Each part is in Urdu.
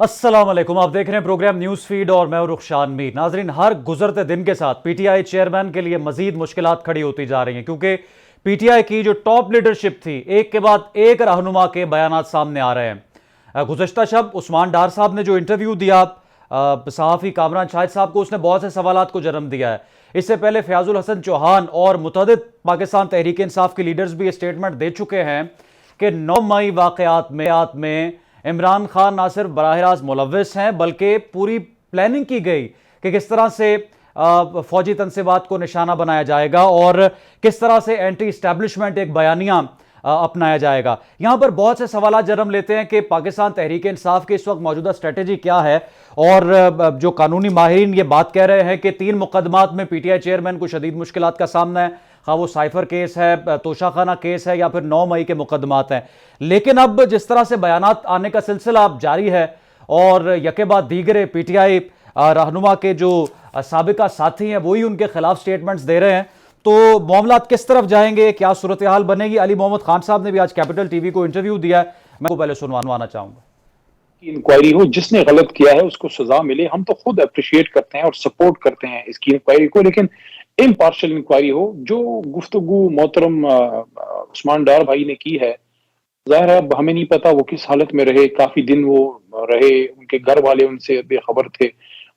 السلام علیکم، آپ دیکھ رہے ہیں پروگرام نیوز فیڈ اور میں رخشان میر۔ ناظرین، ہر گزرتے دن کے ساتھ پی ٹی آئی چیئرمین کے لیے مزید مشکلات کھڑی ہوتی جا رہی ہیں، کیونکہ پی ٹی آئی کی جو ٹاپ لیڈرشپ تھی، ایک کے بعد ایک رہنما کے بیانات سامنے آ رہے ہیں۔ گزشتہ شب عثمان ڈار صاحب نے جو انٹرویو دیا صحافی کامران شاہد صاحب کو، اس نے بہت سے سوالات کو جنم دیا ہے۔ اس سے پہلے فیاض الحسن چوہان اور متعدد پاکستان تحریک انصاف کے لیڈرز بھی یہ سٹیٹمنٹ دے چکے ہیں کہ 9 مئی واقعات میں عمران خان نہ صرف براہ راست ملوث ہیں، بلکہ پوری پلاننگ کی گئی کہ کس طرح سے فوجی تنصیبات کو نشانہ بنایا جائے گا اور کس طرح سے اینٹی اسٹیبلشمنٹ ایک بیانیہ اپنایا جائے گا۔ یہاں پر بہت سے سوالات جنم لیتے ہیں کہ پاکستان تحریک انصاف کی اس وقت موجودہ اسٹریٹجی کیا ہے، اور جو قانونی ماہرین یہ بات کہہ رہے ہیں کہ 3 مقدمات میں پی ٹی آئی چیئرمین کو شدید مشکلات کا سامنا ہے، خواہ وہ سائفر کیس ہے، توشہ خانہ کیس ہے، یا پھر 9 مئی کے مقدمات ہیں۔ لیکن اب جس طرح سے بیانات آنے کا سلسلہ اب جاری ہے اور یکے بعد دیگرے پی ٹی آئی رہنما کے جو سابقہ ساتھی ہیں وہی ان کے خلاف سٹیٹمنٹس دے رہے ہیں، تو معاملات کس طرف جائیں گے، کیا صورتحال بنے گی؟ علی محمد خان صاحب نے بھی آج کیپٹل ٹی وی کو انٹرویو دیا ہے، میں کو پہلے سنوانا چاہوں گا۔ انکوائری ہو، جس نے غلط کیا ہے اس کو سزا ملے۔ ہم تو خود اپریشیٹ کرتے ہیں اور سپورٹ کرتے ہیں اس کی انکوائری کو، لیکن امپارشل انکوائری ہو۔ جو گفتگو محترم عثمان ڈار بھائی نے کی ہے، ظاہر ہے اب ہمیں نہیں پتا وہ کس حالت میں رہے، کافی دن وہ رہے، ان کے گھر والے ان سے بے خبر تھے،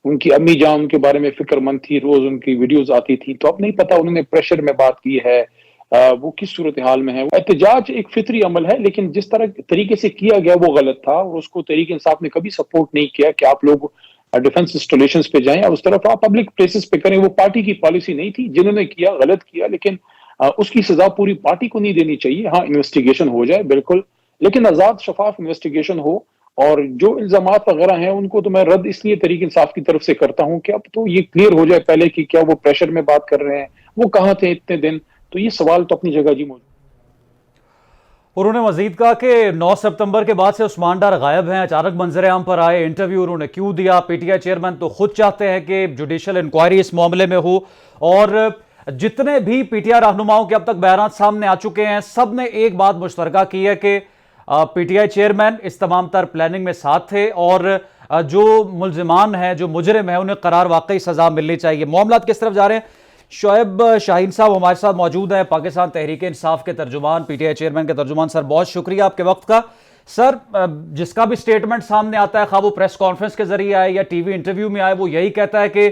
ان کی امی جان ان کے بارے میں فکر مند تھی، روز ان کی ویڈیوز آتی تھی، تو اب نہیں پتا انہوں نے پریشر میں بات کی ہے، وہ کس صورتحال میں ہے۔ احتجاج ایک فطری عمل ہے، لیکن جس طریقے سے کیا گیا وہ غلط تھا، اور اس کو تحریک انصاف نے کبھی سپورٹ نہیں کیا کہ آپ لوگ ڈیفنس انسٹالیشنز پہ جائیں، اس طرف آپ پبلک پلیسز پہ کریں۔ وہ پارٹی کی پالیسی نہیں تھی، جنہوں نے کیا غلط کیا، لیکن اس کی سزا پوری پارٹی کو نہیں دینی چاہیے۔ ہاں، انویسٹیگیشن ہو جائے بالکل، لیکن آزاد شفاف انویسٹیگیشن ہو، اور جو الزامات وغیرہ ہیں ان کو تو میں رد اس لیے تحریک انصاف کی طرف سے کرتا ہوں کہ اب تو یہ کلیئر ہو جائے پہلے کہ کیا وہ پریشر میں بات کر رہے ہیں، وہ کہاں تھے اتنے دن، تو یہ سوال تو اپنی جگہ جی موجود۔ انہوں نے مزید کہا کہ 9 ستمبر کے بعد سے عثمان ڈار غائب ہیں، اچانک منظر عام پر آئے، انٹرویو انہوں نے کیوں دیا؟ پی ٹی آئی چیئرمین تو خود چاہتے ہیں کہ جوڈیشل انکوائری اس معاملے میں ہو، اور جتنے بھی پی ٹی آئی رہنماؤں کے اب تک بیانات سامنے آ چکے ہیں، سب نے ایک بات مشترکہ کی ہے کہ پی ٹی آئی چیئرمین اس تمام تر پلاننگ میں ساتھ تھے، اور جو ملزمان ہیں، جو مجرم ہیں، انہیں قرار واقعی سزا ملنی چاہیے۔ معاملات کس طرف جا رہے ہیں؟ شعیب شاہین صاحب ہمارے ساتھ موجود ہیں، پاکستان تحریک انصاف کے ترجمان، پی ٹی آئی چیئرمین کے ترجمان۔ سر، بہت شکریہ آپ کے وقت کا۔ سر، جس کا بھی سٹیٹمنٹ سامنے آتا ہے، خواہ وہ پریس کانفرنس کے ذریعے آئے یا ٹی وی انٹرویو میں آئے، وہ یہی کہتا ہے کہ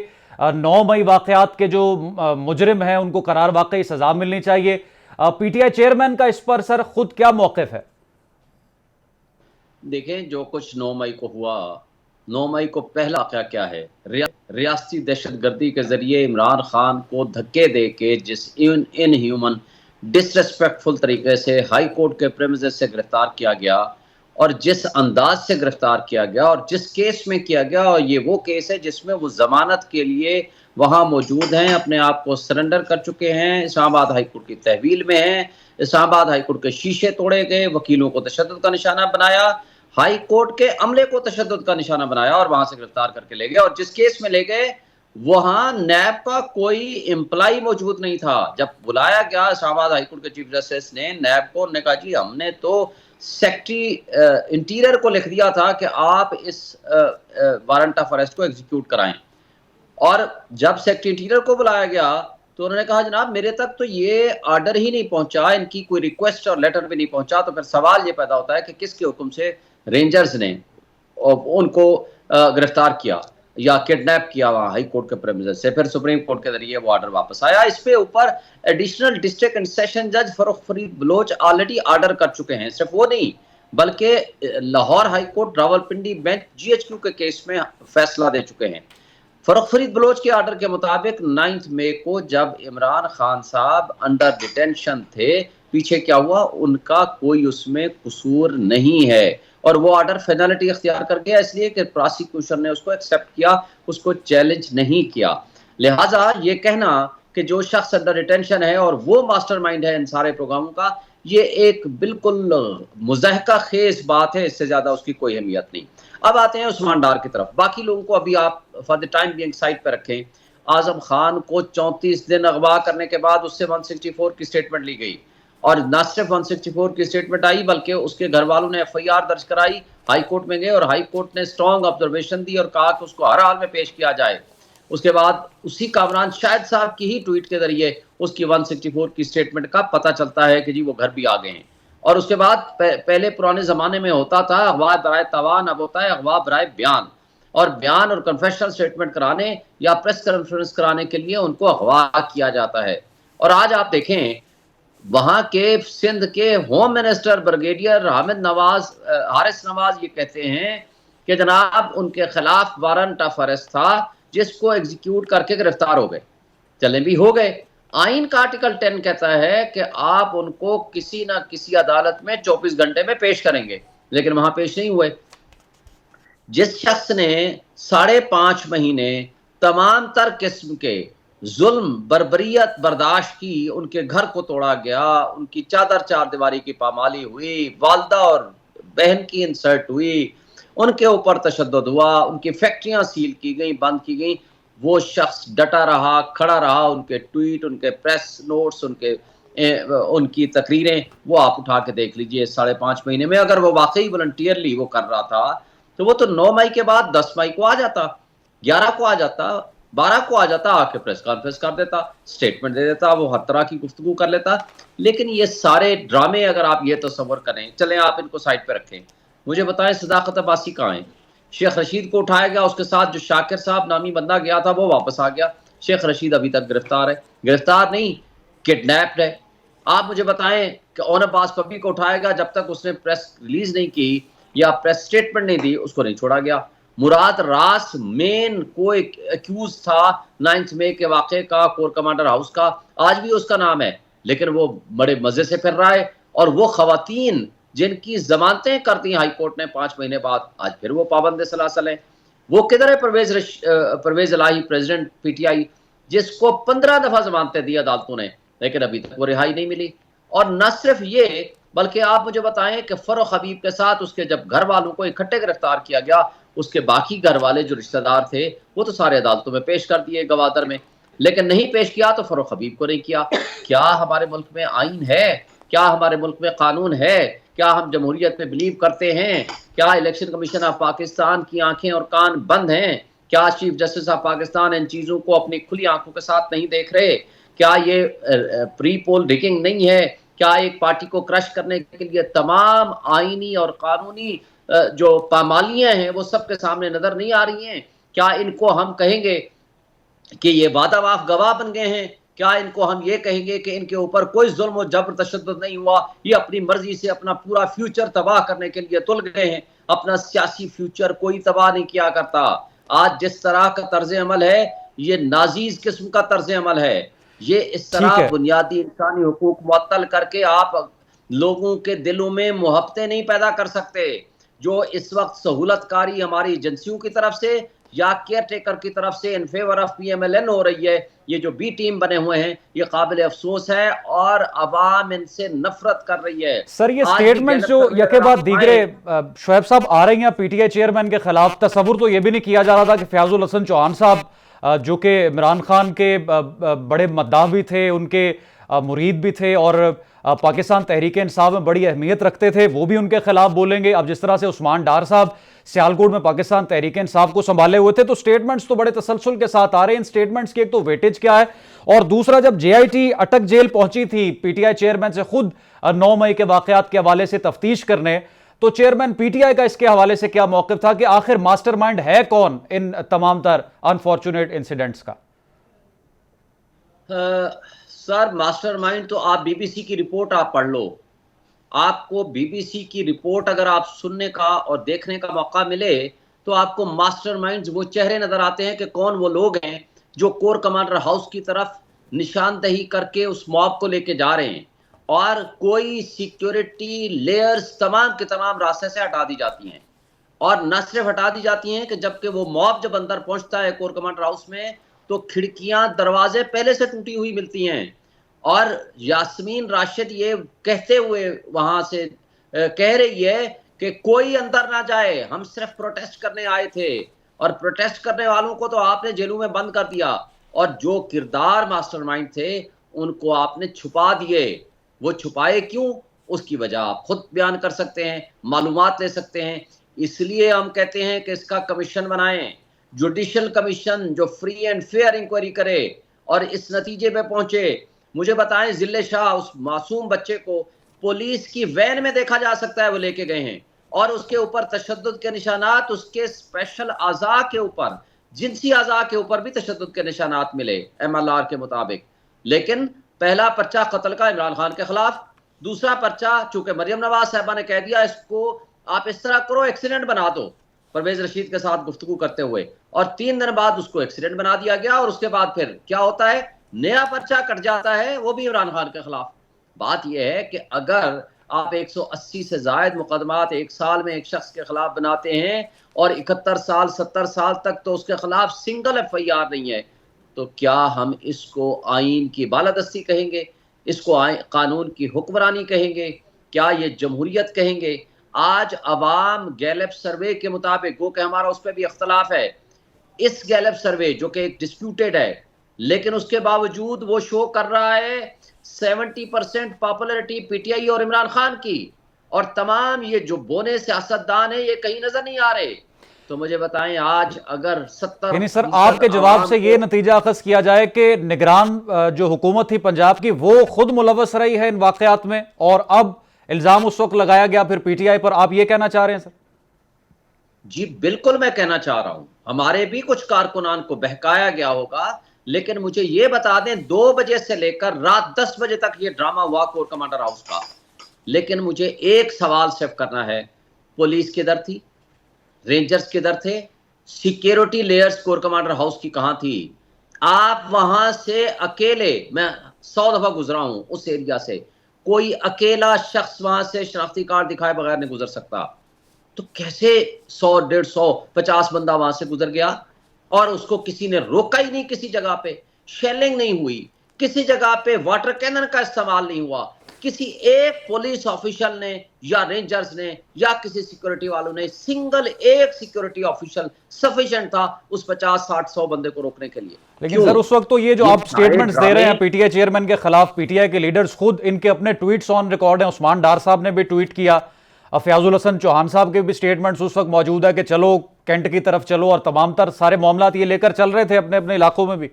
9 مئی واقعات کے جو مجرم ہیں ان کو قرار واقعی سزا ملنی چاہیے۔ پی ٹی آئی چیئرمین کا اس پر سر خود کیا موقف ہے؟ دیکھیں، جو کچھ 9 مئی کو ہوا، 9 مئی کو پہلا واقعہ کیا ہے؟ ریاستی دہشت گردی کے ذریعے عمران خان کو دھکے دے کے جس ان ہیومن ڈسریسپیکٹفل طریقے سے ہائی کورٹ کے پریمیسز سے گرفتار کیا گیا، اور جس انداز سے گرفتار کیا گیا اور جس کیس میں کیا گیا، اور یہ وہ کیس ہے جس میں وہ ضمانت کے لیے وہاں موجود ہیں، اپنے آپ کو سرنڈر کر چکے ہیں، اسلام آباد ہائی کورٹ کی تحویل میں ہیں، اسلام آباد ہائی کورٹ کے شیشے توڑے گئے، وکیلوں کو تشدد کا نشانہ بنایا، ہائی کورٹ کے عملے کو تشدد کا نشانہ بنایا، اور وہاں سے گرفتار کر کے لے گئے۔ اور جس کیس میں لے گئے وہاں نیب کا کوئی امپلائی موجود نہیں تھا۔ جب بلایا گیا اسلام آباد ہائی کورٹ کے چیف جسٹس نے نیب کو، نے کہا جی ہم نے تو سیکٹری انٹیریئر کو لکھ دیا تھا کہ آپ اس وارنٹ آف اریسٹ کو ایگزیکیوٹ کرائیں، اور جب سیکٹری انٹیریئر کو بلایا گیا تو انہوں نے کہا جناب میرے تک تو یہ آرڈر ہی نہیں پہنچا، ان کی کوئی ریکویسٹ اور لیٹر بھی نہیں پہنچا۔ تو پھر سوال یہ پیدا ہوتا ہے کہ کس کے حکم سے رینجرز نے ان کو گرفتار کیا یا کڈنیپ کیا وہاں ہائی کورٹ کے پریمیسز سے؟ پھر سپریم کورٹ کے ذریعے وہ آرڈر واپس آیا۔ اس پہ اوپر ایڈیشنل ڈسٹرکٹ اینڈ سیشن جج فروخ فرید بلوچ آلریڈی آرڈر کر چکے ہیں۔ صرف وہ نہیں بلکہ Lahore high court Rawalpindi bench G H Q کے کیس میں فیصلہ دے چکے ہیں۔ فروخ فرید بلوچ کے آرڈر کے مطابق 9 مئی کو جب عمران خان صاحب انڈر ڈیٹینشن تھے، پیچھے کیا ہوا؟ ان کا کوئی اس میں قصور نہیں ہے، اور وہ آرڈر فینالٹی اختیار کر گیا اس لیے کہ پراسیکیوشن نے اس کو ایکسیپٹ کیا، اس کو چیلنج نہیں کیا۔ لہٰذا یہ کہنا کہ جو شخص انڈر ڈیٹینشن ہے اور وہ ماسٹر مائنڈ ہے ان سارے پروگراموں کا، یہ ایک بالکل مضحکہ خیز بات ہے، اس سے زیادہ اس کی کوئی اہمیت نہیں۔ اب آتے ہیں عثمان ڈار کی طرف۔ باقی لوگوں کو ابھی آپ for the time being side پہ رکھیں۔ اعظم خان کو 34 دن اغوا کرنے کے بعد اس سے 164 کی سٹیٹمنٹ لی گئی، اور نہ صرف 164 کی اسٹیٹمنٹ آئی بلکہ اس کے گھر والوں نے FIR درج کرائی, ہائی کورٹ میں گئے اور ہائی کورٹ نے اسٹرانگ آبزرویشن دی اور کہا کہ اس کو ہر حال میں پیش کیا جائے. اس کے بعد اسی کامران شاہد صاحب کی ہی ٹویٹ کے ذریعے اس کی 164 کی اسٹیٹمنٹ کا پتہ چلتا ہے کہ جی وہ گھر بھی آ گئے ہیں. اور اس کے بعد پہلے پرانے زمانے میں ہوتا تھا اغوا برائے تاوان, اب ہوتا ہے اغوا برائے بیان, اور بیان اور کنفیشنل اسٹیٹمنٹ کرانے یا پریس کانفرنس کرانے کے لیے ان کو اغوا کیا جاتا ہے. اور آج آپ دیکھیں وہاں کے سندھ کے ہوم منسٹر بریگیڈیئر حارث نواز یہ کہتے ہیں کہ جناب ان کے خلاف وارنٹ آف اریسٹ تھا جس کو ایگزیکیوٹ کر کے گرفتار ہو گئے. چلیں بھی ہو گئے. آئین کا آرٹیکل 10 کہتا ہے کہ آپ ان کو کسی نہ کسی عدالت میں 24 گھنٹے میں پیش کریں گے, لیکن وہاں پیش نہیں ہوئے. جس شخص نے 5.5 مہینے تمام تر قسم کے ظلم بربریت برداشت کی, ان کے گھر کو توڑا گیا, ان کی چادر چار دیواری کی پامالی ہوئی, والدہ اور بہن کی انسلٹ ہوئی, ان کے اوپر تشدد ہوا, ان کی فیکٹریاں سیل کی گئیں, بند کی گئیں, وہ شخص ڈٹا رہا, کھڑا رہا. ان کے ٹویٹ, ان کے پریس نوٹس, ان کی تقریریں وہ آپ اٹھا کے دیکھ لیجئے. 5.5 مہینے میں اگر وہ واقعی والنٹیئرلی وہ کر رہا تھا تو وہ تو 9 مئی کے بعد 10 مئی کو آ جاتا, 11 کو آ جاتا, 12 کو آ جاتا, آ کے پریس کانفرنس کر دیتا, اسٹیٹمنٹ دے دیتا, وہ ہر طرح کی گفتگو کر لیتا. لیکن یہ سارے ڈرامے اگر آپ یہ تصور کریں, چلیں آپ ان کو سائڈ پہ رکھیں, مجھے بتائیں صداقت عباسی کہاں ہے؟ شیخ رشید کو اٹھایا گیا, اس کے ساتھ جو شاکر صاحب نامی بندہ گیا تھا وہ واپس آ گیا. شیخ رشید ابھی تک گرفتار ہے, گرفتار نہیں کڈنیپڈ ہے. آپ مجھے بتائیں کہ اون عباس پبی کو اٹھایا گیا, جب تک اس نے پریس ریلیز نہیں کی یا پریس سٹیٹمنٹ نہیں دی اس کو نہیں چھوڑا گیا. مراد راس مین کو ایکیوز تھا 9 مئی کے واقعے کا, کور کمانڈر ہاؤس کا, آج بھی اس کا نام ہے, لیکن وہ بڑے مزے سے پھر رہا ہے. اور وہ خواتین جن کی ضمانتیں کر دی ہائی کورٹ نے 5 مہینے بعد, آج پھر وہ پابند سلاسل ہیں. وہ کدھر ہے پرویز الہی پریزیڈنٹ PTI, جس کو 15 دفعہ ضمانتیں دی عدالتوں نے, لیکن ابھی تک وہ رہائی نہیں ملی. اور نہ صرف یہ بلکہ آپ مجھے بتائیں کہ فروخ حبیب کے ساتھ اس کے جب گھر والوں کو اکٹھے گرفتار کیا گیا, اس کے باقی گھر والے جو رشتہ دار تھے وہ تو سارے عدالتوں میں پیش کر دیے گوادر میں, لیکن نہیں پیش کیا تو فروخ حبیب کو نہیں کیا. کیا ہمارے ملک میں آئین ہے؟ کیا ہمارے ملک میں قانون ہے؟ کیا ہم جمہوریت میں بلیو کرتے ہیں؟ کیا الیکشن کمیشن آف پاکستان کی آنکھیں اور کان بند ہیں؟ کیا چیف جسٹس آف پاکستان ان چیزوں کو اپنی کھلی آنکھوں کے ساتھ نہیں دیکھ رہے؟ کیا یہ پری پول ڈگنگ نہیں ہے؟ کیا ایک پارٹی کو کرش کرنے کے لیے تمام آئینی اور قانونی جو پامالیاں ہیں وہ سب کے سامنے نظر نہیں آ رہی ہیں؟ کیا ان کو ہم کہیں گے کہ یہ وعدہ واف گواہ بن گئے ہیں؟ کیا ان کو ہم یہ کہیں گے کہ ان کے اوپر کوئی ظلم و جبر تشدد نہیں ہوا, یہ اپنی مرضی سے اپنا پورا فیوچر تباہ کرنے کے لیے تل گئے ہیں؟ اپنا سیاسی فیوچر کوئی تباہ نہیں کیا کرتا. آج جس طرح کا طرز عمل ہے یہ نازیز قسم کا طرز عمل ہے. یہ اس طرح بنیادی انسانی حقوق معطل کر کے آپ لوگوں کے دلوں میں محبتیں نہیں پیدا کر سکتے. جو اس وقت سہولت کاری ہماری ایجنسیوں کی طرف سے یا کیئر ٹیکر کی طرف سے ان فیور آف PMLN ہو رہی ہے, یہ جو بی ٹیم بنے ہوئے ہیں, یہ قابل افسوس ہے اور عوام ان سے نفرت کر رہی ہے. سر یہ سٹیٹمنٹ جو یکے بعد دیگرے شعیب صاحب آ رہی ہیں PTI چیئرمین کے خلاف, تصور تو یہ بھی نہیں کیا جا رہا تھا کہ فیاض الحسن چوہان صاحب جو کہ عمران خان کے بڑے مداح بھی تھے, ان کے مرید بھی تھے اور پاکستان تحریک انصاف میں بڑی اہمیت رکھتے تھے, وہ بھی ان کے خلاف بولیں گے. اب جس طرح سے عثمان ڈار صاحب سیالکوٹ میں پاکستان تحریک انصاف کو سنبھالے ہوئے تھے, تو سٹیٹمنٹس تو بڑے تسلسل کے ساتھ آ رہے ہیں. ان سٹیٹمنٹس کی ایک تو ویٹیج کیا ہے, اور دوسرا جب JIT اٹک جیل پہنچی تھی PTI چیئرمین سے خود 9 مئی کے واقعات کے حوالے سے تفتیش کرنے, تو چیئرمین PTI کا اس کے حوالے سے کیا موقف تھا کہ آخر ماسٹر مائنڈ ہے کون ان تمام تر انفارچونیٹ انسیڈنٹس کا؟ سر ماسٹر مائنڈ تو آپ BBC کی رپورٹ آپ پڑھ لو, آپ کو BBC کی رپورٹ اگر آپ سننے کا اور دیکھنے کا موقع ملے تو آپ کو ماسٹر مائنڈز وہ چہرے نظر آتے ہیں کہ کون وہ لوگ ہیں جو کور کمانڈر ہاؤس کی طرف نشاندہی کر کے اس موب کو لے کے جا رہے ہیں, اور کوئی سیکیورٹی لیئرز تمام کے تمام راستے سے ہٹا دی جاتی ہیں. اور نہ صرف ہٹا دی جاتی ہیں کہ جبکہ وہ موب جب اندر پہنچتا ہے کور کمانڈر ہاؤس میں تو کھڑکیاں دروازے پہلے سے ٹوٹی ہوئی ملتی ہیں. اور یاسمین راشد یہ کہتے ہوئے وہاں سے کہہ رہی ہے کہ کوئی اندر نہ جائے, ہم صرف پروٹیسٹ کرنے آئے تھے, اور پروٹیسٹ کرنے والوں کو تو آپ نے جیلوں میں بند کر دیا, اور جو کردار ماسٹر مائنڈ تھے ان کو آپ نے چھپا دیے. وہ چھپائے کیوں؟ اس کی وجہ آپ خود بیان کر سکتے ہیں، معلومات لے سکتے ہیں. اس لیے ہم کہتے ہیں کہ اس کا کمیشن بنائیں، جوڈیشل کمیشن جو فری اینڈ فیئر انکوائری کرے اور اس نتیجے پہ پہنچے. مجھے بتائیں ضلع شاہ اس معصوم بچے کو پولیس کی وین میں دیکھا جا سکتا ہے، وہ لے کے گئے ہیں، اور اس کے اوپر تشدد کے نشانات، اس کے اسپیشل اعضاء کے اوپر، جنسی اعضاء کے اوپر بھی تشدد کے نشانات ملے MLR کے مطابق. لیکن پہلا پرچہ قتل کا عمران خان کے خلاف، دوسرا پرچہ چونکہ مریم نواز صاحبہ نے کہہ دیا اس کو آپ اس طرح کرو ایکسیڈنٹ بنا دو پرویز رشید کے ساتھ گفتگو کرتے ہوئے، اور 3 دن بعد اس کو ایکسیڈنٹ بنا دیا گیا، اور اس کے بعد پھر کیا ہوتا ہے، نیا پرچہ کٹ جاتا ہے، وہ بھی عمران خان کے خلاف. بات یہ ہے کہ اگر آپ 180 سے زائد مقدمات ایک سال میں ایک شخص کے خلاف بناتے ہیں اور 71 سال 70 سال تک تو اس کے خلاف سنگل FIR نہیں ہے، تو کیا ہم اس کو آئین کی بالادستی کہیں گے؟ اس کو قانون کی حکمرانی کہیں گے؟ کیا یہ جمہوریت کہیں گے؟ آج عوام گیلپ سروے کے مطابق، وہ کہ ہمارا اس پہ بھی اختلاف ہے، اس گیلپ سروے جو کہ ایک ڈسپیوٹیڈ ہے، لیکن اس کے باوجود وہ شو کر رہا ہے 70% پاپولرٹی PTI اور عمران خان کی، اور تمام یہ جو بونے سیاستدان ہیں یہ کہیں نظر نہیں آ رہے. تو مجھے بتائیں آج اگر 70 یعنی سر آپ کے جواب سے یہ نتیجہ اخذ کیا جائے کہ نگران جو حکومت تھی پنجاب کی وہ خود ملوث رہی ہے ان واقعات میں، اور اب الزام اس وقت لگایا گیا پھر PTI پر، آپ یہ کہنا چاہ رہے ہیں سر؟ جی بالکل میں کہنا چاہ رہا ہوں ہمارے بھی کچھ کارکنان کو بہکایا گیا ہوگا، لیکن مجھے یہ بتا دیں 2 بجے سے لے کر رات 10 بجے تک یہ ڈرامہ ہوا کور کمانڈر ہاؤس کا. لیکن مجھے ایک سوال صرف کرنا ہے، پولیس کدھر تھی؟ رینجرز کدھر تھے؟ Security layers corps commander house کی کہاں تھی؟ آپ وہاں سے اکیلے، میں 100 دفعہ گزرا ہوں اس ایریا سے، کوئی اکیلا شخص وہاں سے شناختی کارڈ دکھائے بغیر نہیں گزر سکتا. تو کیسے 100 150 50 بندہ وہاں سے گزر گیا اور اس کو کسی نے روکا ہی نہیں؟ کسی جگہ پہ شیلنگ نہیں ہوئی، کسی جگہ پہ واٹر کینن کا استعمال نہیں ہوا، کسی ایک پولیس آفیشل نے یا رینجرز نے یا کسی سیکورٹی والوں نے، سنگل ایک سیکورٹی آفیشل سفیشنٹ تھا اس 50 60 100 بندے کو روکنے کے لیے. لیکن سر اس وقت تو یہ جو آپ سٹیٹمنٹس دے رہے ہیں PTI چیئرمین کے خلاف، PTI کے لیڈرز خود ان کے اپنے ٹویٹس آن ریکارڈ ہیں. عثمان ڈار صاحب نے بھی ٹویٹ کیا، فیاض الحسن چوہان صاحب کے بھی سٹیٹمنٹس اس وقت موجود ہے کہ چلو کینٹ کی طرف چلو، اور تمام تر سارے معاملات یہ لے کر چل رہے تھے اپنے اپنے علاقوں میں بھی.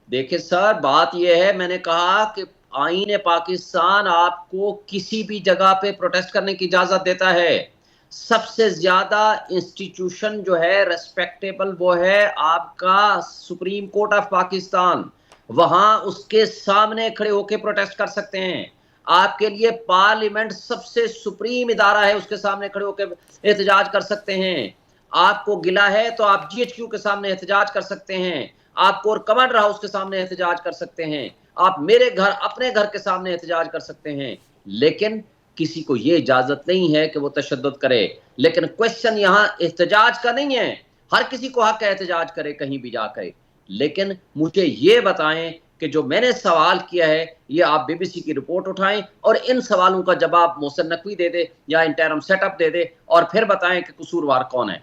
دیکھیں سر بات یہ ہے، میں نے کہا کہ آئین پاکستان آپ کو کسی بھی جگہ پہ پروٹیسٹ کرنے کی اجازت دیتا ہے. سب سے زیادہ انسٹیٹیوشن جو ہے ریسپیکٹیبل وہ ہے آپ کا سپریم کورٹ آف پاکستان، وہاں اس کے سامنے کھڑے ہو کے پروٹیسٹ کر سکتے ہیں. آپ کے لیے پارلیمنٹ سب سے سپریم ادارہ ہے، اس کے سامنے کھڑے ہو کے احتجاج کر سکتے ہیں. آپ کو گلہ ہے تو آپ GHQ کے سامنے احتجاج کر سکتے ہیں، آپ کور کمانڈر ہاؤس کے سامنے احتجاج کر سکتے ہیں، آپ میرے گھر اپنے گھر کے سامنے احتجاج کر سکتے ہیں. لیکن کسی کو یہ اجازت نہیں ہے کہ وہ تشدد کرے. لیکن کوشچن یہاں احتجاج کا نہیں ہے، ہر کسی کو حق ہے احتجاج کرے کہیں بھی جا کے. لیکن مجھے یہ بتائیں کہ جو میں نے سوال کیا ہے یہ آپ BBC کی رپورٹ اٹھائیں اور ان سوالوں کا جواب محسن نقوی دے دے یا انٹرم سیٹ اپ دے دے، اور پھر بتائیں کہ قصوروار کون ہے.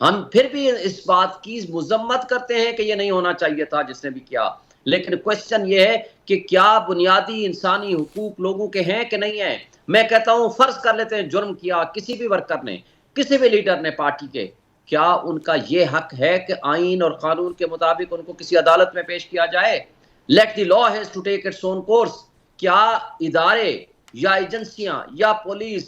ہم پھر بھی اس بات کی مذمت کرتے ہیں کہ یہ نہیں ہونا چاہیے تھا جس نے بھی کیا، لیکن کوشچن یہ ہے کہ کیا بنیادی انسانی حقوق لوگوں کے ہیں کہ نہیں ہیں. میں کہتا ہوں فرض کر لیتے ہیں جرم کیا کسی بھی ورکر نے، کسی بھی لیڈر نے پارٹی کے، کیا ان کا یہ حق ہے کہ آئین اور قانون کے مطابق ان کو کسی عدالت میں پیش کیا جائے؟ Let the law has to take its own course. کیا ادارے یا ایجنسیاں یا پولیس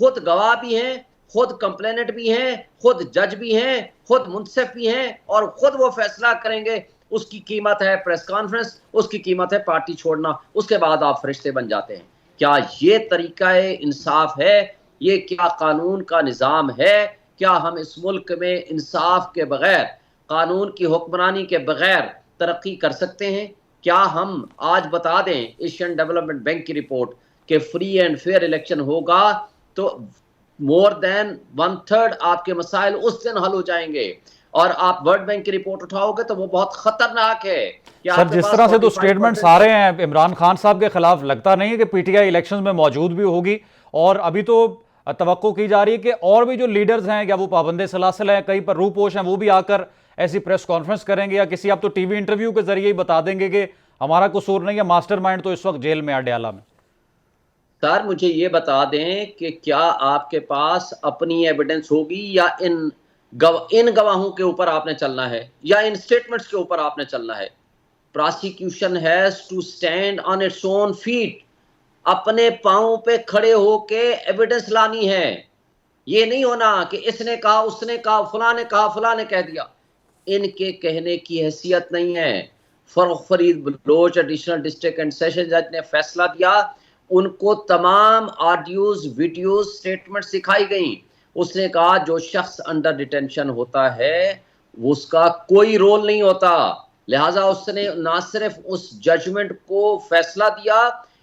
خود گواہ بھی ہیں، خود کمپلینٹ بھی ہیں، خود جج بھی ہیں، خود منصف بھی ہیں، اور خود وہ فیصلہ کریں گے؟ اس کی قیمت ہے پریس کانفرنس، اس کی قیمت ہے پارٹی چھوڑنا، اس کے بعد آپ فرشتے بن جاتے ہیں. کیا یہ طریقہ انصاف ہے؟ یہ کیا قانون کا نظام ہے؟ کیا ہم اس ملک میں انصاف کے بغیر، قانون کی حکمرانی کے بغیر ترقی کر سکتے ہیں؟ کیا ہم آج بتا دیں ایشین ڈیولپمنٹ بینک کی رپورٹ کہ فری اینڈ فیئر الیکشن ہوگا تو مور دین 1/3 آپ کے مسائل اس دن حل ہو جائیں گے، اور آپ ورلڈ بینک کی رپورٹ اٹھاؤ گے تو وہ بہت خطرناک ہے. سر جس طرح سے تو سٹیٹمنٹس آ رہے ہیں عمران خان صاحب کے خلاف، لگتا نہیں ہے کہ PTI الیکشنز میں موجود بھی ہوگی؟ اور ابھی تو توقع کی جا رہی ہے کہ اور بھی جو لیڈرز ہیں یا وہ پابند سلاسل ہیں، کئی پر روپوش ہیں، وہ بھی آ کر ایسی پریس کانفرنس کریں گے، یا کسی آپ تو TV انٹرویو کے ذریعے ہی بتا دیں گے کہ ہمارا قصور نہیں ہے, ماسٹر مائنڈ تو اس وقت جیل میں اڈیالہ میں. سر مجھے یہ بتا دیں کہ کیا آپ کے پاس اپنی ایویڈنس ہوگی یا ان گواہوں کے اوپر آپ نے چلنا ہے یا ان سٹیٹمنٹس کے اوپر آپ نے چلنا ہے؟ Prosecution has to stand on its own feet, اپنے پاؤں پہ کھڑے ہو کے ایویڈنس لانی ہے. یہ نہیں ہونا کہ اس نے کہا, اس نے کہا, فلاں نے کہا, فلاں نے کہہ دیا. ان کے کہنے کی حیثیت نہیں ہے. Farrukh Farid Baloch additional district and session جج نے فیصلہ دیا, ان کو تمام آڈیوز, ویڈیوز, سٹیٹمنٹ سکھائی گئیں. اس نے کہا جو شخص انڈر ڈیٹینشن ہوتا ہے اس کا کوئی رول نہیں ہوتا. لہٰذا اس نے نہ صرف اس ججمنٹ کو فیصلہ دیا,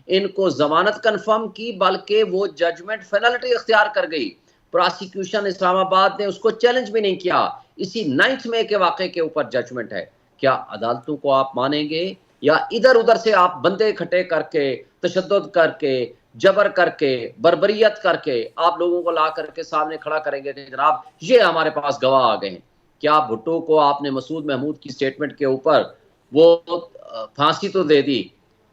ان کو ضمانت کنفرم کی, بلکہ وہ ججمنٹ فینلٹی اختیار کر گئی. پراسیکیوشن اسلام آباد نے اس کو چیلنج بھی نہیں کیا. اسی 9 مئی کے واقعے کے اوپر ججمنٹ ہے. کیا عدالتوں کو آپ مانیں گے یا ادھر ادھر سے آپ بندے اکٹھے کر کے, تشدد کر کے, جبر کر کے, بربریت کر کے آپ لوگوں کو لا کر کے سامنے کھڑا کریں گے کہ جناب یہ ہمارے پاس گواہ آ گئے ہیں؟ کیا بھٹو کو آپ نے مسعود محمود کی سٹیٹمنٹ کے اوپر وہ پھانسی تو دے دی,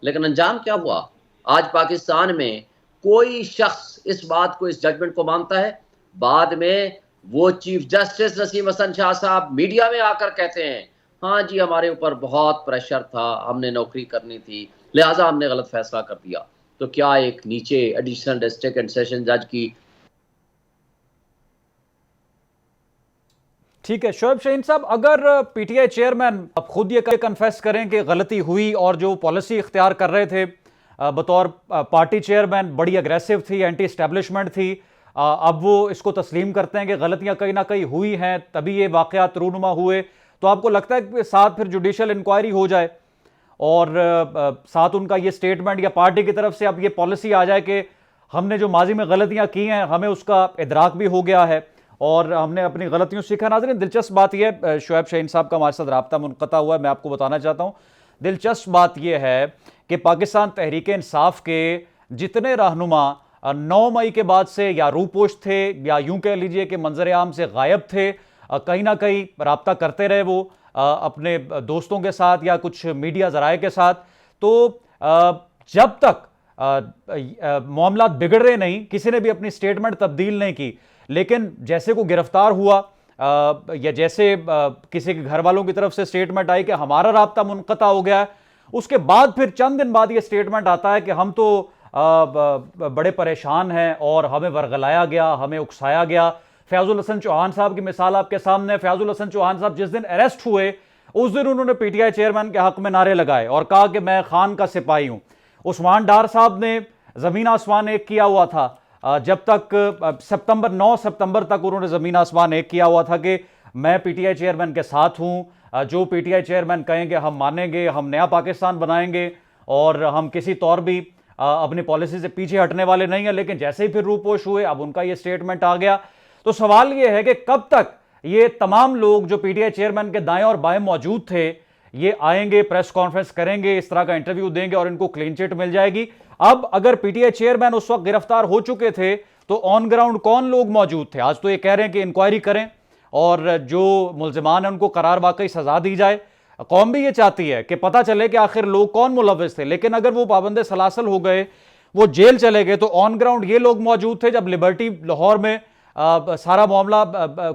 لیکن انجام کیا ہوا؟ آج پاکستان میں کوئی شخص اس بات کو, اس ججمنٹ کو مانتا ہے؟ بعد میں وہ چیف جسٹس نسیم حسن شاہ صاحب میڈیا میں آ کر کہتے ہیں ہاں جی ہمارے اوپر بہت پریشر تھا, ہم نے نوکری کرنی تھی, لہٰذا ہم نے غلط فیصلہ کر دیا. تو کیا ایک نیچے ایڈیشنل ڈسٹرکٹ اینڈ سیشن جج کی. ٹھیک ہے شعیب شاہین صاحب, اگر پی ٹی آئی چیئرمین اب خود یہ کنفیس کریں کہ غلطی ہوئی اور جو پالیسی اختیار کر رہے تھے بطور پارٹی چیئرمین بڑی اگریسو تھی, اینٹی اسٹیبلشمنٹ تھی, اب وہ اس کو تسلیم کرتے ہیں کہ غلطیاں کہیں نہ کہیں ہوئی ہیں تبھی یہ واقعات رونما ہوئے, تو آپ کو لگتا ہے کہ ساتھ پھر جوڈیشل انکوائری ہو جائے اور ساتھ ان کا یہ سٹیٹمنٹ یا پارٹی کی طرف سے اب یہ پالیسی آ جائے کہ ہم نے جو ماضی میں غلطیاں کی ہیں ہمیں اس کا ادراک بھی ہو گیا ہے اور ہم نے اپنی غلطیوں سیکھا؟ ناظرین دلچسپ بات یہ ہے, شعیب شاہین صاحب کا ہمارے ساتھ رابطہ منقطع ہوا ہے, میں آپ کو بتانا چاہتا ہوں. دلچسپ بات یہ ہے کہ پاکستان تحریک انصاف کے جتنے رہنما 9 مئی کے بعد سے یا روپوش تھے یا یوں کہہ لیجئے کہ منظر عام سے غائب تھے, کہیں نہ کہیں رابطہ کرتے رہے وہ اپنے دوستوں کے ساتھ یا کچھ میڈیا ذرائع کے ساتھ, تو جب تک معاملات بگڑ رہے نہیں کسی نے بھی اپنی سٹیٹمنٹ تبدیل نہیں کی. لیکن جیسے کو گرفتار ہوا یا جیسے کسی کے گھر والوں کی طرف سے سٹیٹمنٹ آئی کہ ہمارا رابطہ منقطع ہو گیا ہے, اس کے بعد پھر چند دن بعد یہ سٹیٹمنٹ آتا ہے کہ ہم تو بڑے پریشان ہیں اور ہمیں ورغلایا گیا, ہمیں اکسایا گیا. فیاض الحسن چوہان صاحب کی مثال آپ کے سامنے. فیاض الحسن چوہان صاحب جس دن اریسٹ ہوئے اس دن انہوں نے پی ٹی آئی چیئرمین کے حق میں نعرے لگائے اور کہا کہ میں خان کا سپاہی ہوں. عثمان ڈار صاحب نے زمین آسمان ایک کیا ہوا تھا, جب تک 9 سپتمبر تک انہوں نے زمین آسمان ایک کیا ہوا تھا کہ میں پی ٹی آئی چیئرمین کے ساتھ ہوں, جو پی ٹی آئی چیئرمین کہیں گے ہم مانیں گے, ہم نیا پاکستان بنائیں گے اور ہم کسی طور بھی اپنی پالیسی سے پیچھے ہٹنے والے نہیں ہیں. لیکن جیسے ہی پھر روپوش ہوئے اب ان کا یہ سٹیٹمنٹ آ گیا. تو سوال یہ ہے کہ کب تک یہ تمام لوگ جو پی ٹی آئی چیئرمین کے دائیں اور بائیں موجود تھے یہ آئیں گے, پریس کانفرنس کریں گے, اس طرح کا انٹرویو دیں گے اور ان کو کلین چٹ مل جائے گی؟ اب اگر پی ٹی آئی چیئرمین اس وقت گرفتار ہو چکے تھے تو آن گراؤنڈ کون لوگ موجود تھے؟ آج تو یہ کہہ رہے ہیں کہ انکوائری کریں اور جو ملزمان ہیں ان کو قرار واقعی سزا دی جائے. قوم بھی یہ چاہتی ہے کہ پتہ چلے کہ آخر لوگ کون ملوث تھے. لیکن اگر وہ پابند سلاسل ہو گئے, وہ جیل چلے گئے, تو آن گراؤنڈ یہ لوگ موجود تھے جب لبرٹی لاہور میں سارا معاملہ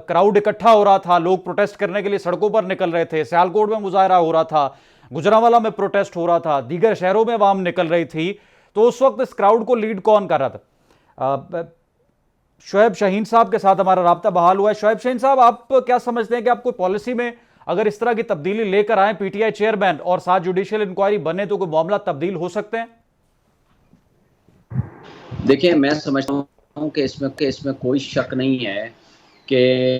کراؤڈ اکٹھا ہو رہا تھا, لوگ پروٹیسٹ کرنے کے لیے سڑکوں پر نکل رہے تھے, سیالکوٹ میں مظاہرہ ہو رہا تھا, گجرانوالہ میں پروٹیسٹ ہو رہا تھا, دیگر شہروں میں عوام نکل رہی تھی, تو اس وقت اس کراؤڈ کو لیڈ کون کر رہا تھا؟ شعیب شاہین صاحب کے ساتھ ہمارا رابطہ بحال ہوا ہے. شعیب شاہین صاحب, آپ کیا سمجھتے ہیں کہ آپ کوئی پالیسی میں اگر اس طرح کی تبدیلی لے کر آئیں پی ٹی آئی چیئرمین اور ساتھ جوڈیشل انکوائری بنے تو کوئی معاملہ تبدیل ہو سکتے ہیں؟ دیکھیں میں سمجھتا ہوں کہ اس میں کوئی شک نہیں ہے کہ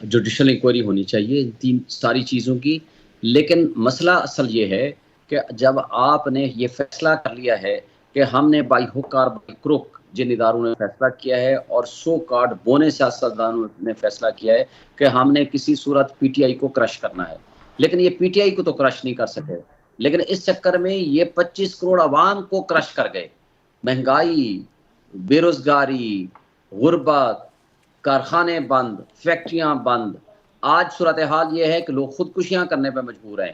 جوڈیشل انکوائری ہونی چاہیے ان تین ساری چیزوں کی. لیکن مسئلہ اصل یہ ہے کہ جب آپ نے یہ فیصلہ کر لیا ہے کہ ہم نے بائی ہک اور بائی کروک جن اداروں نے فیصلہ کیا ہے اور سو کارڈ بونے سیاستدانوں نے فیصلہ کیا ہے کہ ہم نے کسی صورت پی ٹی آئی کو کرش کرنا ہے, لیکن یہ پی ٹی آئی کو تو کرش نہیں کر سکے, لیکن اس چکر میں یہ 25 کروڑ عوام کو کرش کر گئے. مہنگائی, بے روزگاری, غربت, کارخانے بند, فیکٹریاں بند. آج صورتحال یہ ہے کہ لوگ خودکشیاں کرنے پہ مجبور ہیں.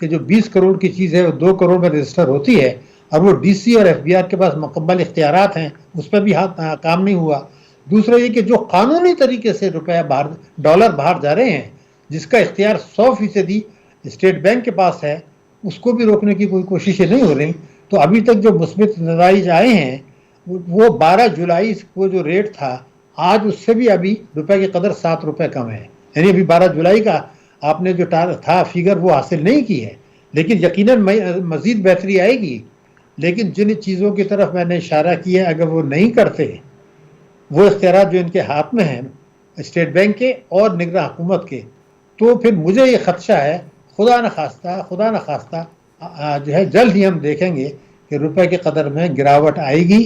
کہ جو 20 کروڑ کی چیز ہے وہ 2 کروڑ میں رجسٹر ہوتی ہے اور وہ ڈی سی اور ایف بی آر کے پاس مکمل اختیارات ہیں، اس پہ بھی کام نہیں ہوا۔ دوسرا یہ کہ جو قانونی طریقے سے ڈالر باہر جا رہے ہیں، جس کا اختیار 100% اسٹیٹ بینک کے پاس ہے، اس کو بھی روکنے کی کوئی کوششیں نہیں ہو رہی۔ تو ابھی تک جو مثبت نتائج آئے ہیں وہ 12 جولائی کو جو ریٹ تھا، آج اس سے بھی ابھی روپے کی قدر 7 روپے کم ہے، یعنی ابھی 12 جولائی کا آپ نے جو تھا فگر وہ حاصل نہیں کی ہے، لیکن یقیناً مزید بہتری آئے گی۔ لیکن جن چیزوں کی طرف میں نے اشارہ کیا ہے، اگر وہ نہیں کرتے، وہ اختیارات جو ان کے ہاتھ میں ہیں اسٹیٹ بینک کے اور نگراں حکومت کے، تو پھر مجھے یہ خدشہ ہے خدا نخواستہ جو ہے جلد ہی ہم دیکھیں گے کہ روپے کی قدر میں گراوٹ آئے گی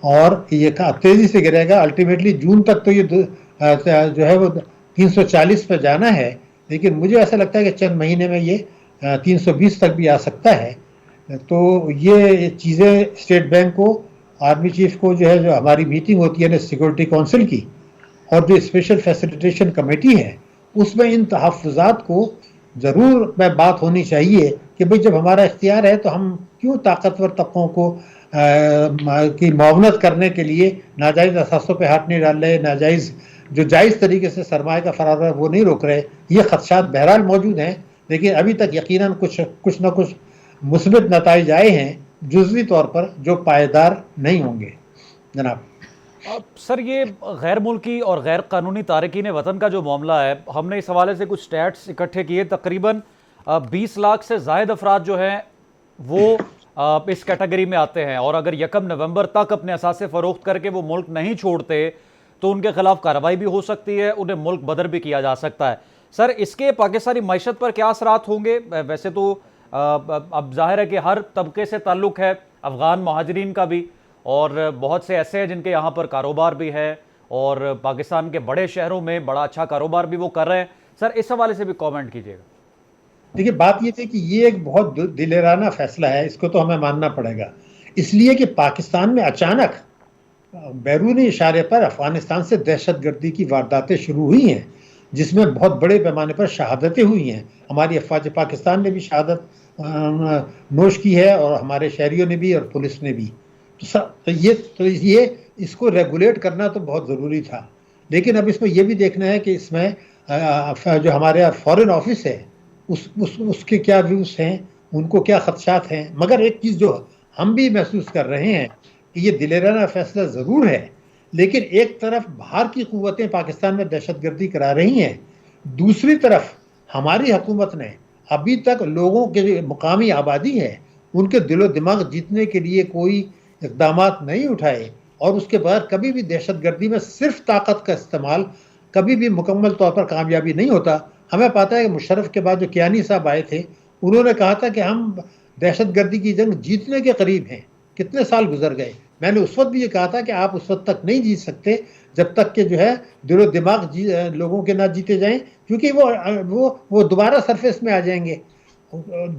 اور یہ تیزی سے گرے گا۔ الٹیمیٹلی جون تک تو یہ جو ہے وہ 340 پہ جانا ہے، لیکن مجھے ایسا لگتا ہے کہ چند مہینے میں یہ 320 تک بھی آ سکتا ہے۔ تو یہ چیزیں اسٹیٹ بینک کو، آرمی چیف کو جو ہے، جو ہماری میٹنگ ہوتی ہے نا سیکورٹی کونسل کی اور جو اسپیشل فیسیلیٹیشن کمیٹی ہے، اس میں ان تحفظات کو ضرور میں بات ہونی چاہیے کہ بھئی جب ہمارا اختیار ہے تو ہم کیوں طاقتور طبقوں کو کی معاونت کرنے کے لیے ناجائز اثاثوں پہ ہاتھ نہیں ڈال رہے، ناجائز جو جائز طریقے سے سرمایہ کا فرار ہے وہ نہیں روک رہے۔ یہ خدشات بہرحال موجود ہیں، لیکن ابھی تک یقیناً کچھ نہ کچھ مثبت نتائج آئے ہیں جزوی طور پر، جو پائیدار نہیں ہوں گے۔ جناب سر، یہ غیر ملکی اور غیر قانونی تارکین وطن کا جو معاملہ ہے، ہم نے اس حوالے سے کچھ سٹیٹس اکٹھے کیے، تقریباً 20 لاکھ سے زائد افراد جو ہیں وہ اس کیٹیگری میں آتے ہیں، اور اگر 1 نومبر تک اپنے اثاثے فروخت کر کے وہ ملک نہیں چھوڑتے تو ان کے خلاف کارروائی بھی ہو سکتی ہے، انہیں ملک بدر بھی کیا جا سکتا ہے۔ سر، اس کے پاکستانی معیشت پر کیا اثرات ہوں گے؟ ویسے تو اب ظاہر ہے کہ ہر طبقے سے تعلق ہے، افغان مہاجرین کا بھی، اور بہت سے ایسے ہیں جن کے یہاں پر کاروبار بھی ہے اور پاکستان کے بڑے شہروں میں بڑا اچھا کاروبار بھی وہ کر رہے ہیں۔ سر، اس حوالے سے بھی کامنٹ کیجیے گا۔ دیکھیے، بات یہ تھی کہ یہ ایک بہت دلیرانہ فیصلہ ہے، اس کو تو ہمیں ماننا پڑے گا، اس لیے کہ پاکستان میں اچانک بیرونی اشارے پر افغانستان سے دہشت گردی کی وارداتیں شروع ہوئی ہیں، جس میں بہت بڑے پیمانے پر شہادتیں ہوئی ہیں۔ ہماری افواج پاکستان نے بھی شہادت نوش کی ہے، اور ہمارے شہریوں نے بھی اور پولیس نے بھی۔ تو یہ اس کو ریگولیٹ کرنا تو بہت ضروری تھا، لیکن اب اس میں یہ بھی دیکھنا ہے کہ اس میں جو ہمارے فورن آفس ہے اس کے کیا ویوز ہیں، ان کو کیا خدشات ہیں۔ مگر ایک چیز جو ہم بھی محسوس کر رہے ہیں کہ یہ دلیرانہ فیصلہ ضرور ہے، لیکن ایک طرف باہر کی قوتیں پاکستان میں دہشت گردی کرا رہی ہیں، دوسری طرف ہماری حکومت نے ابھی تک لوگوں کے جو مقامی آبادی ہے ان کے دل و دماغ جیتنے کے لیے کوئی اقدامات نہیں اٹھائے، اور اس کے بعد کبھی بھی دہشت گردی میں صرف طاقت کا استعمال کبھی بھی مکمل طور پر کامیابی نہیں ہوتا۔ ہمیں پتہ ہے کہ مشرف کے بعد جو کیانی صاحب آئے تھے، انہوں نے کہا تھا کہ ہم دہشت گردی کی جنگ جیتنے کے قریب ہیں۔ کتنے سال گزر گئے، میں نے اس وقت بھی یہ کہا تھا کہ آپ اس وقت تک نہیں جیت سکتے جب تک کہ جو ہے دل و دماغ لوگوں کے نہ جیتے جائیں، کیونکہ وہ دوبارہ سرفیس میں آ جائیں گے۔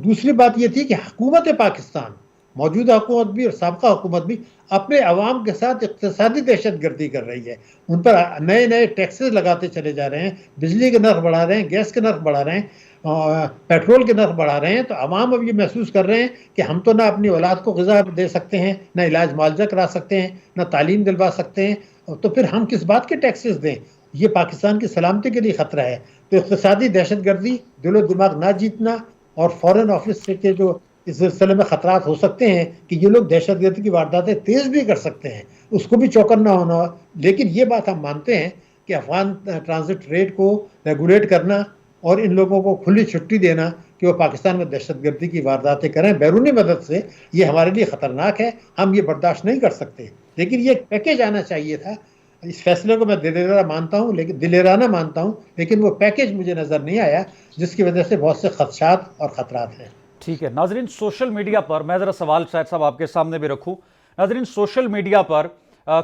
دوسری بات یہ تھی کہ حکومت پاکستان، موجودہ حکومت بھی اور سابقہ حکومت بھی، اپنے عوام کے ساتھ اقتصادی دہشت گردی کر رہی ہے، ان پر نئے نئے ٹیکسز لگاتے چلے جا رہے ہیں، بجلی کے نرخ بڑھا رہے ہیں، گیس کے نرخ بڑھا رہے ہیں، پیٹرول کے نرخ بڑھا رہے ہیں۔ تو عوام اب یہ محسوس کر رہے ہیں کہ ہم تو نہ اپنی اولاد کو غذا دے سکتے ہیں، نہ علاج معالجہ کرا سکتے ہیں، نہ تعلیم دلوا سکتے ہیں، تو پھر ہم کس بات کے ٹیکسز دیں؟ یہ پاکستان کی سلامتی کے لیے خطرہ ہے۔ تو اقتصادی دہشت گردی، دل و دماغ نہ جیتنا، اور فورن آفس سے کے جو اس سلسلے میں خطرات ہو سکتے ہیں کہ یہ لوگ دہشت گردی کی وارداتیں تیز بھی کر سکتے ہیں، اس کو بھی چوکنا ہونا۔ لیکن یہ بات ہم مانتے ہیں کہ افغان ٹرانزٹ ریٹ کو ریگولیٹ کرنا اور ان لوگوں کو کھلی چھٹی دینا کہ وہ پاکستان میں دہشت گردی کی وارداتیں کریں بیرونی مدد سے، یہ ہمارے لیے خطرناک ہے، ہم یہ برداشت نہیں کر سکتے۔ لیکن یہ پیکیج آنا چاہیے تھا۔ اس فیصلے کو میں دلیرانہ مانتا ہوں، لیکن وہ پیکیج مجھے نظر نہیں آیا، جس کی وجہ سے بہت سے خدشات اور خطرات ہیں۔ ٹھیک ہے ناظرین، سوشل میڈیا پر میں ذرا سوال شاید صاحب آپ کے سامنے بھی رکھوں۔ ناظرین، سوشل میڈیا پر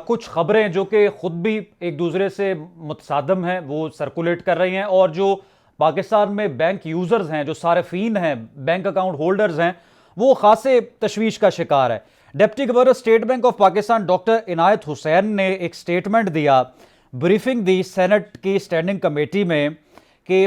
کچھ خبریں جو کہ خود بھی ایک دوسرے سے متصادم ہیں وہ سرکولیٹ کر رہی ہیں، اور جو پاکستان میں بینک یوزرز ہیں، جو صارفین ہیں، بینک اکاؤنٹ ہولڈرز ہیں، وہ خاصے تشویش کا شکار ہے۔ Deputy governor state bank of Pakistan doctor عنایت حسین نے ایک سٹیٹمنٹ دیا، بریفنگ دی سینٹ کی اسٹینڈنگ کمیٹی میں، کہ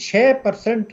6%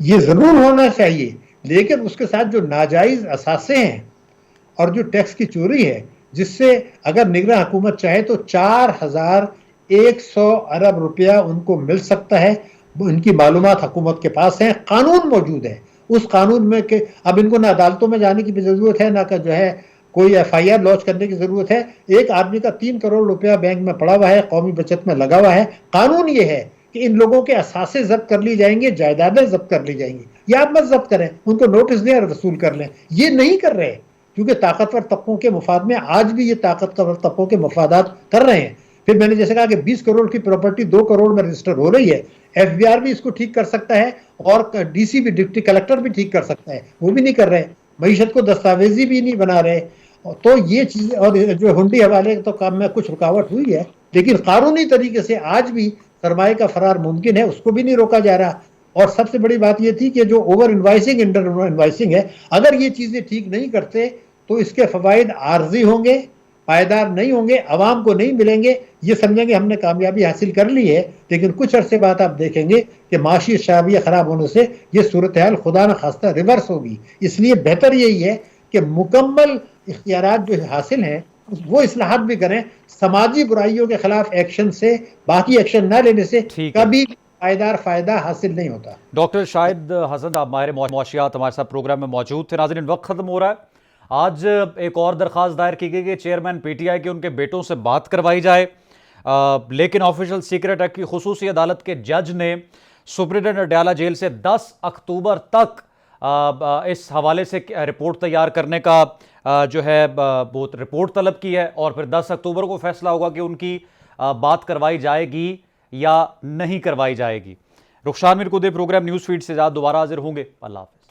یہ ضرور ہونا چاہیے، لیکن اس کے ساتھ جو ناجائز اثاثے ہیں اور جو ٹیکس کی چوری ہے، جس سے اگر نگراں حکومت چاہے تو 4100 ارب روپیہ ان کو مل سکتا ہے. ان کی معلومات حکومت کے پاس ہیں، قانون موجود ہے. اس قانون میں کہ اب ان کو نہ عدالتوں میں جانے کی بھی ضرورت ہے، نہ کہ جو ہے کوئی ایف آئی آر لانچ کرنے کی ضرورت ہے. ایک آدمی کا 3 کروڑ روپیہ بینک میں پڑا ہوا ہے، قومی بچت میں لگا ہوا ہے. قانون یہ ہے کہ ان لوگوں کے اثاثے ضبط کر لی جائیں گے، جائیدادیں ضبط کر لی جائیں گی. یا آپ مت ضبط کریں، ان کو نوٹس دیں اور وصول کر لیں. یہ نہیں کر رہے کیونکہ طاقتور طبقوں کے مفاد میں آج بھی یہ طاقتور طبقوں کے مفادات کر رہے ہیں. پھر میں نے جیسے کہا کہ 20 کروڑ کی پراپرٹی 2 کروڑ میں رجسٹر ہو رہی ہے. ایف بی آر بھی اس کو ٹھیک کر سکتا ہے اور ڈی سی بھی، ڈپٹی کلیکٹر بھی ٹھیک کر سکتا ہے، وہ بھی نہیں کر رہے. معیشت کو دستاویزی بھی نہیں بنا رہے. تو یہ چیز، اور جو ہنڈی حوالے تو کام میں کچھ رکاوٹ ہوئی ہے، لیکن قانونی طریقے سے آج بھی سرمایہ کا فرار ممکن ہے، اس کو بھی نہیں روکا جا رہا. اور سب سے بڑی بات یہ تھی کہ جو اوور انوائسنگ، انڈر انوائسنگ ہے، اگر یہ چیزیں ٹھیک نہیں کرتے تو اس کے فوائد عارضی ہوں گے، پائیدار نہیں ہوں گے، عوام کو نہیں ملیں گے. یہ سمجھیں گے ہم نے کامیابی حاصل کر لی ہے، لیکن کچھ عرصے بعد آپ دیکھیں گے کہ معاشی شعبیہ خراب ہونے سے یہ صورتحال خدا نخواستہ ریورس ہوگی. اس لیے بہتر یہی ہے کہ مکمل اختیارات جو حاصل ہیں وہ اصلاحات بھی کریں. سماجی برائیوں کے خلاف ایکشن سے، باقی ایکشن نہ لینے سے کبھی پائیدار فائدہ حاصل نہیں ہوتا. ڈاکٹر شاہد حسن صاحب ماہر معاشیات ہمارے ساتھ پروگرام میں موجود تھے. ناظرین، وقت ختم ہو رہا ہے. آج ایک اور درخواست دائر کی گئی کہ چیئرمین پی ٹی آئی کے ان کے بیٹوں سے بات کروائی جائے، لیکن آفیشل سیکرٹ ایکٹ کی خصوصی عدالت کے جج نے سپرنٹینڈنٹ اڈیالہ جیل سے 10 اکتوبر تک اس حوالے سے رپورٹ تیار کرنے کا جو ہے وہ رپورٹ طلب کی ہے، اور پھر 10 اکتوبر کو فیصلہ ہوگا کہ ان کی بات کروائی جائے گی یا نہیں کروائی جائے گی. رخشان میر کو دے پروگرام نیوز فیڈ سے دوبارہ حاضر ہوں گے. اللہ حافظ.